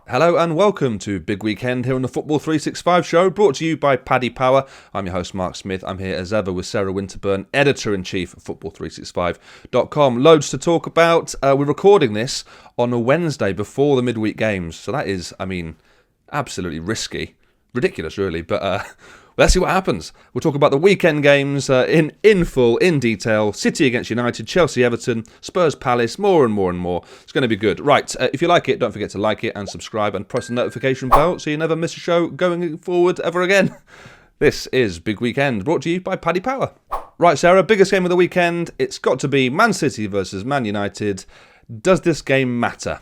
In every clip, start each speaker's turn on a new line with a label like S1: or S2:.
S1: Hello and welcome to Big Weekend here on the Football365 show, brought to you by Paddy Power. I'm your host Mark Smith. I'm here as ever with Sarah Winterburn, Editor-in-Chief of Football365.com. Loads to talk about. We're recording this on a Wednesday before the midweek games, so that is, absolutely risky. Ridiculous, really, but let's see what happens. We'll talk about the weekend games in full, in detail. City against United, Chelsea, Everton, Spurs, Palace, more and more and more. It's going to be good. Right, if you like it, don't forget to like it and subscribe and press the notification bell so you never miss a show going forward ever again. This is Big Weekend, brought to you by Paddy Power. Right, Sarah, biggest game of the weekend. It's got to be Man City versus Man United. Does this game matter?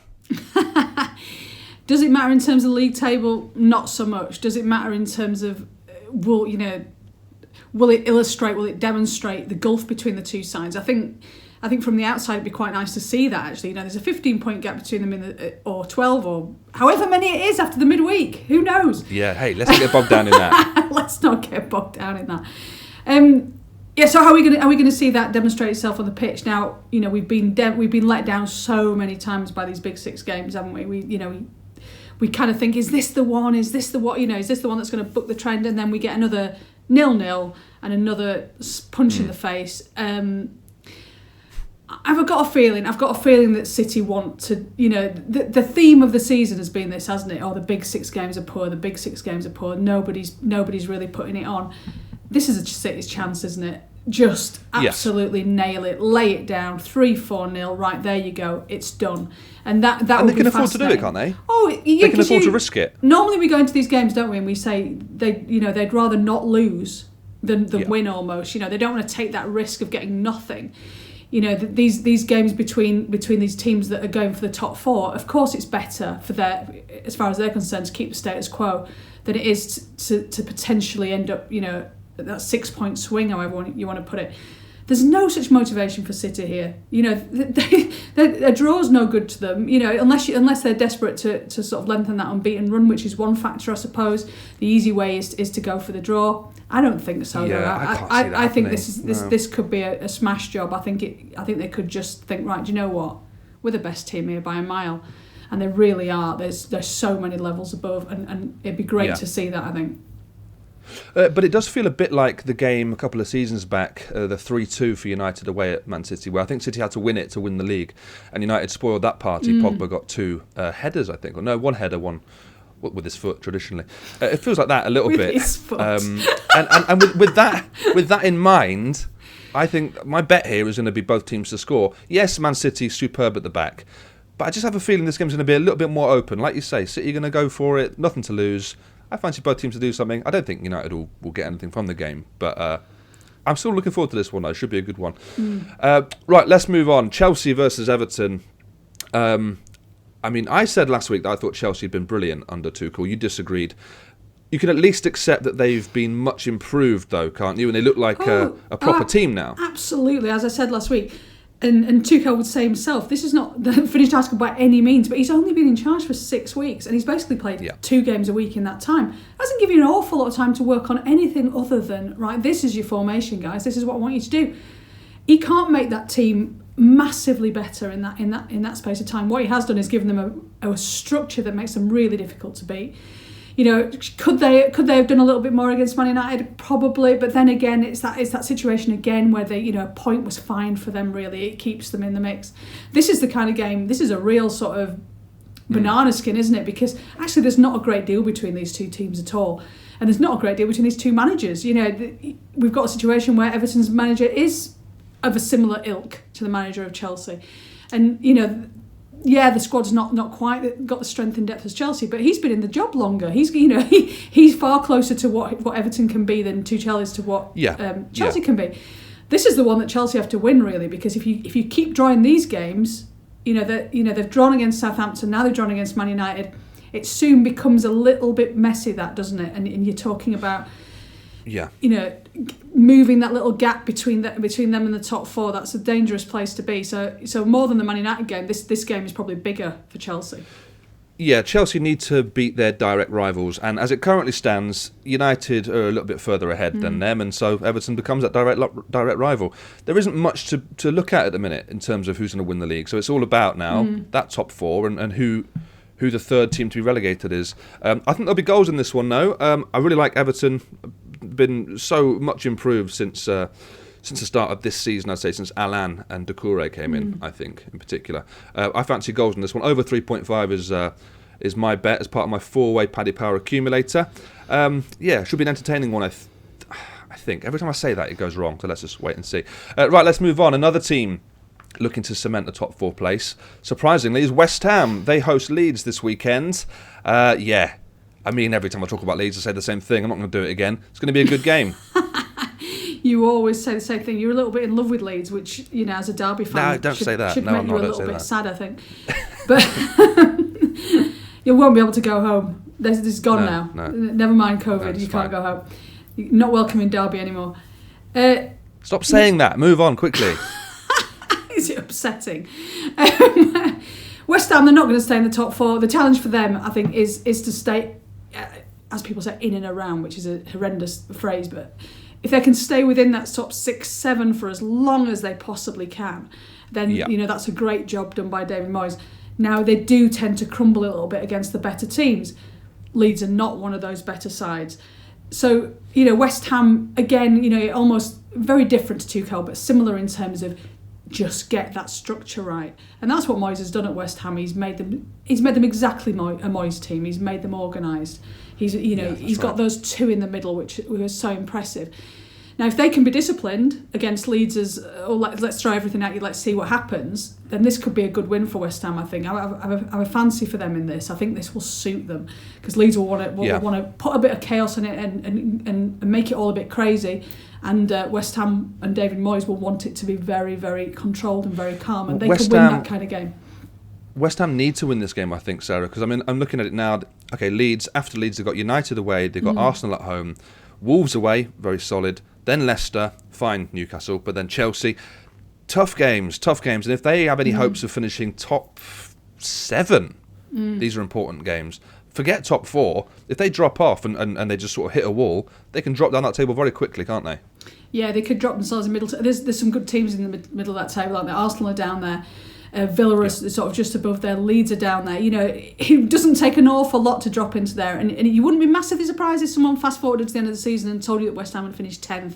S2: Does it matter in terms of the league table? Not so much. Does it matter in terms of will it demonstrate the gulf between the two sides? I think from the outside it'd be quite nice to see that, actually. There's a 15-point gap between them or 12 or however many it is after the midweek. Who knows?
S1: Yeah, hey, let's not get bogged down in that.
S2: Let's not get bogged down in that. So how are we going to see that demonstrate itself on the pitch? Now, we've been let down so many times by these big six games, haven't we? We kind of think, is this the one? Is this the what? Is this the one that's going to book the trend? And then we get another 0-0 and another punch in the face. I've got a feeling that City want to. The theme of the season has been this, hasn't it? Oh, the big six games are poor. The big six games are poor. Nobody's really putting it on. This is a City's chance, isn't it? Just absolutely nail it, lay it down, 3-4-0. Right, there you go. It's done. And that
S1: and
S2: will
S1: they
S2: be
S1: can afford to do it, can't they?
S2: Oh, yeah,
S1: they can afford to risk it.
S2: Normally we go into these games, don't we? And we say they'd rather not lose than win almost. They don't want to take that risk of getting nothing. These games between these teams that are going for the top four. Of course, it's better for as far as they're concerned, to keep the status quo than it is to potentially end up that 6-point swing, however you want to put it. There's no such motivation for City here. A draw's no good to them. Unless they're desperate to sort of lengthen that unbeaten run, which is one factor, I suppose. The easy way is to go for the draw. I don't think so.
S1: Yeah,
S2: I think this could be a smash job. I think they could just think, right, do you know what? We're the best team here by a mile, and they really are. There's so many levels above, and it'd be great to see that, I think.
S1: But it does feel a bit like the game a couple of seasons back, the 3-2 for United away at Man City, where I think City had to win it to win the league, and United spoiled that party. Pogba got 2 headers, I think. Or no, 1 header, one with his foot traditionally. It feels like that a little bit.
S2: His foot.
S1: And with that in mind, I think my bet here is going to be both teams to score. Yes, Man City superb at the back, but I just have a feeling this game's going to be a little bit more open. Like you say, City are going to go for it, nothing to lose. I fancy both teams to do something. I don't think United will get anything from the game, but I'm still looking forward to this one, though. It should be a good one. Right, let's move on. Chelsea versus Everton. I said last week that I thought Chelsea had been brilliant under Tuchel. You disagreed. You can at least accept that they've been much improved, though, can't you? And they look like a proper team now.
S2: Absolutely, as I said last week. And Tuchel would say himself, this is not the finished article by any means, but he's only been in charge for 6 weeks, and he's basically played 2 games a week in that time. That doesn't give you an awful lot of time to work on anything other than, right, this is your formation, guys, this is what I want you to do. He can't make that team massively better in that space of time. What he has done is given them a structure that makes them really difficult to beat. Could they have done a little bit more against Man United? Probably, but then again, it's that situation again where a point was fine for them. Really, it keeps them in the mix. This is the kind of game. This is a real sort of banana skin, isn't it? Because actually, there's not a great deal between these two teams at all, and there's not a great deal between these two managers. We've got a situation where Everton's manager is of a similar ilk to the manager of Chelsea, and the squad's not quite got the strength and depth as Chelsea, but he's been in the job longer. He's far closer to what Everton can be than Tuchel is to what Chelsea can be. This is the one that Chelsea have to win, really, because if you keep drawing these games, they've drawn against Southampton, now they've drawn against Man United. It soon becomes a little bit messy, that, doesn't it? And you're talking about moving that little gap between them and the top 4. That's a dangerous place to be. So more than the Man United game, this game is probably bigger for Chelsea.
S1: Yeah, Chelsea need to beat their direct rivals, and as it currently stands, United are a little bit further ahead than them, and so Everton becomes that direct rival. There isn't much to look at the minute in terms of who's going to win the league, so it's all about now that top 4 and who who the third team to be relegated is. I think there'll be goals in this one, though. I really like Everton. Been so much improved since the start of this season, I'd say, since Alan and Doucouré came in, I think, in particular. I fancy goals in this one. Over 3.5 is my bet as part of my 4-way Paddy Power accumulator. Should be an entertaining one, I think. Every time I say that, it goes wrong, so let's just wait and see. Right, let's move on. Another team looking to cement the top 4 place, surprisingly, is West Ham. They host Leeds this weekend. I mean, every time I talk about Leeds, I say the same thing. I'm not going to do it again. It's going to be a good game.
S2: You always say the same thing. You're a little bit in love with Leeds, which, as a Derby fan,
S1: no, don't say that.
S2: Should
S1: no,
S2: make
S1: I'm
S2: you
S1: not,
S2: a little bit
S1: that.
S2: sad, I think. But you won't be able to go home. This is gone now.
S1: No.
S2: Never mind COVID.
S1: No,
S2: you
S1: fine.
S2: can't go home. You're not welcome in Derby anymore.
S1: Stop saying that. Move on quickly.
S2: Is it upsetting? West Ham, they're not going to stay in the top 4. The challenge for them, I think, is to stay, as people say, in and around, which is a horrendous phrase, but if they can stay within that top 6, 7 for as long as they possibly can, then that's a great job done by David Moyes. Now, they do tend to crumble a little bit against the better teams. Leeds are not one of those better sides. So, West Ham, again, almost very different to Tuchel, but similar in terms of just get that structure right. And that's what Moyes has done at West Ham. He's made them exactly a Moyes team. He's made them organised. He's got those 2 in the middle, which was so impressive. Now, if they can be disciplined against Leeds let's throw everything at you, let's see what happens, then this could be a good win for West Ham, I think. I have a fancy for them in this. I think this will suit them because Leeds will want to put a bit of chaos in it and make it all a bit crazy. And West Ham and David Moyes will want it to be very, very controlled and very calm, and they could win that kind of game.
S1: West Ham need to win this game, I think, Sarah, because I'm looking at it now. Okay, Leeds, after Leeds, they've got United away, they've got Arsenal at home, Wolves away, very solid, then Leicester, fine, Newcastle, but then Chelsea. Tough games. And if they have any hopes of finishing top 7, these are important games. Forget top 4. If they drop off and they just sort of hit a wall, they can drop down that table very quickly, can't they? Yeah,
S2: they could drop themselves in the middle. There's some good teams in the middle of that table, aren't there? Arsenal are down there. Villa is sort of just above there. Leeds are down there. It doesn't take an awful lot to drop into there. And you wouldn't be massively surprised if someone fast-forwarded to the end of the season and told you that West Ham would finish 10th.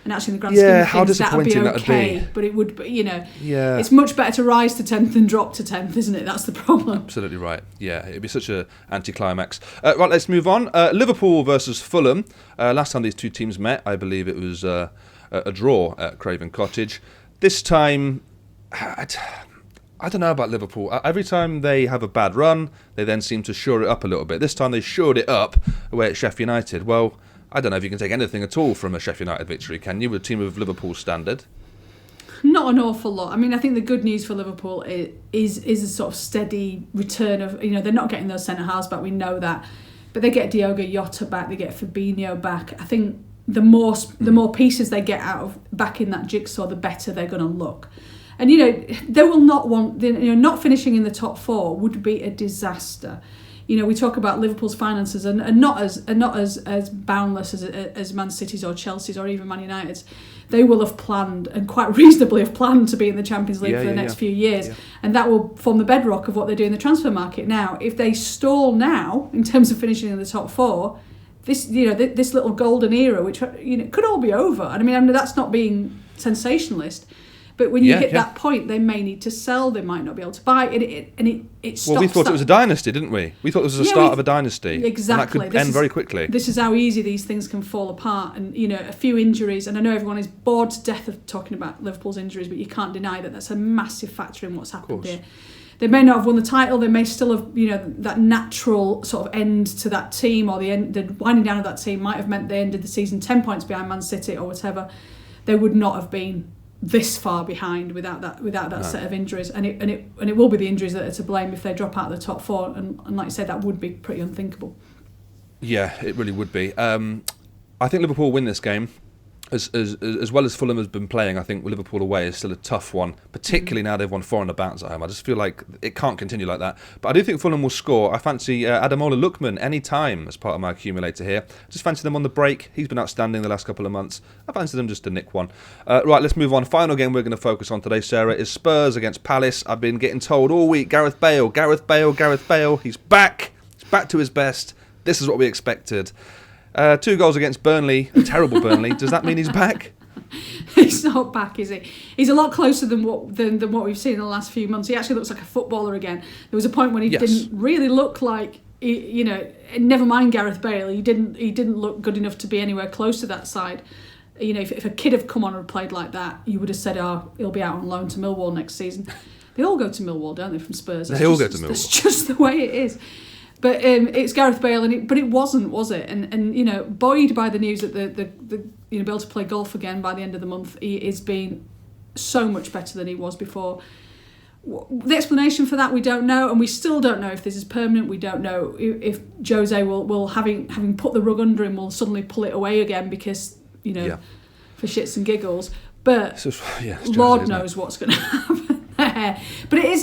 S2: And actually, in the grand scheme of things, that would be okay. But it would, it's much better to rise to 10th than drop to 10th, isn't it? That's the problem.
S1: Absolutely right. Yeah, it'd be such an anticlimax. Right, let's move on. Liverpool versus Fulham. Last time these two teams met, I believe it was a draw at Craven Cottage. This time, I don't know about Liverpool. Every time they have a bad run, they then seem to shore it up a little bit. This time they shored it up away at Sheffield United. Well, I don't know if you can take anything at all from a Sheffield United victory, can you, with a team of Liverpool's standard?
S2: Not an awful lot. I mean, I think the good news for Liverpool is a sort of steady return of, they're not getting those centre-halves back, we know that. But they get Diogo Jota back, they get Fabinho back. I think the more pieces they get back in that jigsaw, the better they're going to look. And, they will not want, not finishing in the top 4 would be a disaster. We talk about Liverpool's finances and not as boundless as Man City's or Chelsea's or even Man United's. They will have planned, and quite reasonably have planned, to be in the Champions League for the next few years. Yeah. And that will form the bedrock of what they do in the transfer market. Now, if they stall now, in terms of finishing in the top 4, this little golden era, which could all be over. And I mean, that's not being sensationalist. But when you hit that point, they may need to sell. They might not be able to buy it, and it stops.
S1: Well, we thought it was a dynasty, didn't we? We thought this was the start of a dynasty.
S2: Exactly.
S1: And that could end very quickly.
S2: This is how easy these things can fall apart. And a few injuries, and I know everyone is bored to death of talking about Liverpool's injuries, but you can't deny that that's a massive factor in what's happened here. They may not have won the title. They may still have, that natural sort of end to that team, or the winding down of that team might have meant they ended the season 10 points behind Man City or whatever. They would not have been this far behind without that set of injuries, and it will be the injuries that are to blame if they drop out of the top 4, and like you said, that would be pretty unthinkable.
S1: Yeah, it really would be. I think Liverpool win this game. as well as Fulham has been playing, I think Liverpool away is still a tough one, particularly now they've won 4 on the bounce at home. I just feel like it can't continue like that. But I do think Fulham will score. I fancy Ademola Lookman any time as part of my accumulator here. Just fancy them on the break. He's been outstanding the last couple of months. I fancy them just to nick one. Right, let's move on. Final game we're going to focus on today, Sarah, is Spurs against Palace. I've been getting told all week, Gareth Bale. He's back. He's back to his best. This is what we expected. 2 goals against Burnley, a terrible Burnley. Does that mean he's back?
S2: He's not back, is he? He's a lot closer than what we've seen in the last few months. He actually looks like a footballer again. There was a point when he didn't really look like, never mind Gareth Bale. He didn't look good enough to be anywhere close to that side. If a kid had come on and played like that, you would have said, "Oh, he'll be out on loan to Millwall next season." They all go to Millwall, don't they, from Spurs?
S1: They all go to Millwall.
S2: That's just the way it is. But it's Gareth Bale, but it wasn't, was it? And buoyed by the news that the be able to play golf again by the end of the month, he is being so much better than he was before. The explanation for that we don't know, and we still don't know if this is permanent. We don't know if Jose will having put the rug under him, will suddenly pull it away again because for shits and giggles. But Lord knows what's going to happen there. But it is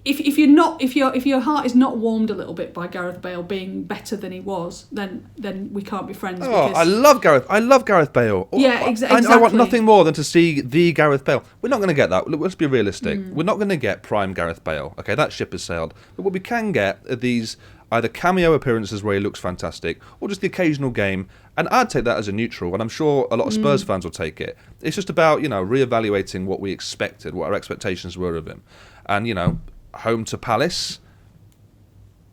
S2: If your heart is not warmed a little bit by Gareth Bale being better than he was, then we can't be friends.
S1: Oh, I love Gareth Bale.
S2: Yeah, exactly.
S1: I want nothing more than to see the Gareth Bale. We're not going to get that. Let's be realistic. We're not going to get prime Gareth Bale. Okay, that ship has sailed. But what we can get are these either cameo appearances where he looks fantastic, or just the occasional game. And I'd take that as a neutral, and I'm sure a lot of Spurs fans will take it. It's just about reevaluating what we expected, what our expectations were of him, and home to Palace.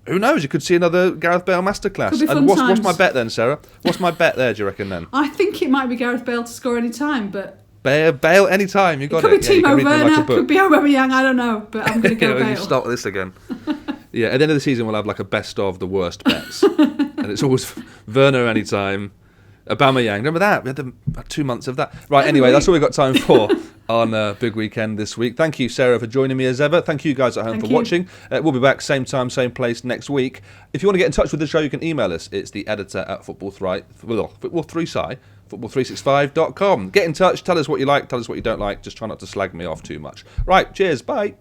S1: Who knows? You could see another Gareth Bale masterclass.
S2: Could be fun
S1: and what's
S2: times.
S1: my bet then, Sarah? What's my bet there, do you reckon then?
S2: I think it might be Gareth Bale to score any time, but
S1: Bale any time. You got it.
S2: Could be Timo Werner,
S1: like
S2: could be Aubameyang. I don't know, but I'm going to go Bale.
S1: You start with this again. Yeah, at the end of the season, we'll have like a best of the worst bets, and it's always Werner any time. Aubameyang, remember that? We had 2 months of that. Right, anyway, that's all we've got time for on Big Weekend this week. Thank you, Sarah, for joining me as ever. Thank you guys at home for watching. We'll be back same time, same place next week. If you want to get in touch with the show, you can email us. It's the editor at Football365.com. Get in touch, tell us what you like, tell us what you don't like. Just try not to slag me off too much. Right, cheers, bye.